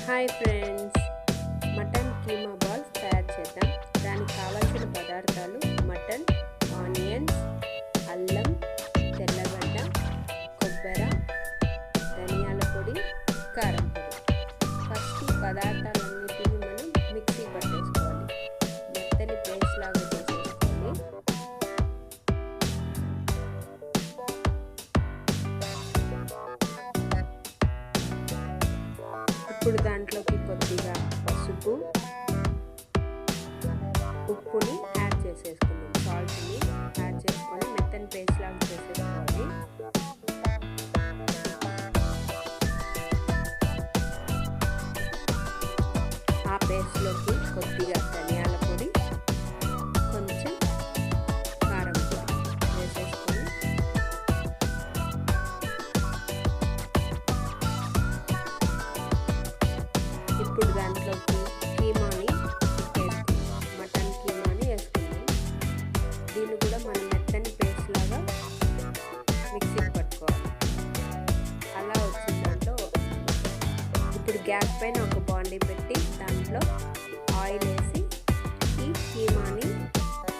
Hi friends, mutton keema balls తయారు చేద్దాం. దానికి కావాల్సిన పదార్థాలు మటన్, ఆనియన్స్, అల్లం, తెల్లగడ్డ, కొబ్బరి, ధనియాల పొడి, కారం పొడి. ఫస్ట్ ఈ పదార్థాలన్నిటిని మనం మిక్సీ పట్టేసుకోవాలి. మెత్తని పేస్ట్ లాగా చేసేసుకోవాలి. ఇప్పుడు దాంట్లోకి కొద్దిగా పసుపు, ఉప్పుని యాడ్ చేసేసుకుందాం. సాల్ట్ని యాడ్ చేసుకొని మెత్తని పేస్ట్ లాగా చేసేసుకోవాలి. ఆ పేస్ట్లోకి కొద్దిగా ధనియాల పొడి, కొంచెం కారం పొడి వేసేసుకొని ఇప్పుడు దాంట్లోకి కీమాని వేసుకుందాం. మటన్ కీమాని వేసుకుందాం. దీన్ని కూడా మనం మెత్తని పేస్ట్ లాగా మిక్సీకి పట్టుకోవాలి. అలా వచ్చిన దాంట్లో ఇప్పుడు గ్యాస్ పైన ఒక బాండీ పెట్టి దాంట్లో ఆయిల్ వేసి ఈ కీమాని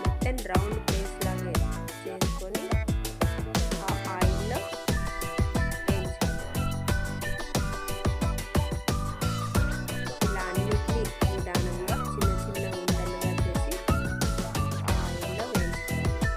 మెత్తని రౌండ్ పేస్ట్ లాగా చేసుకొని ఆ ఆయిల్లో నిదానంగా చిన్న చిన్న ఉండలుగా చేసి ఆయిల్లో వేయించుకోవాలి.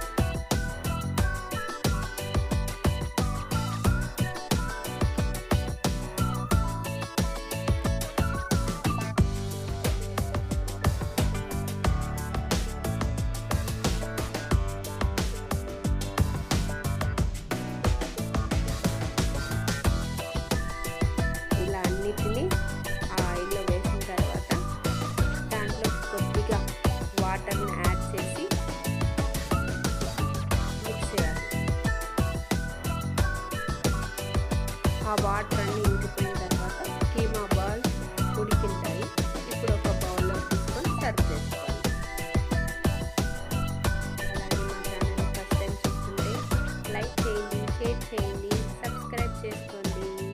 ఇలా అన్నిటినీ ఆయిల్లో వేసిన తర్వాత దాంట్లో కొద్దిగా వాటర్ని యాడ్ చేసి మిక్స్ చేయాలి. ఆ వాటర్ అన్ని ఇంకిపోయిన తర్వాత కీమా బాల్స్ ఉడికింటాయి.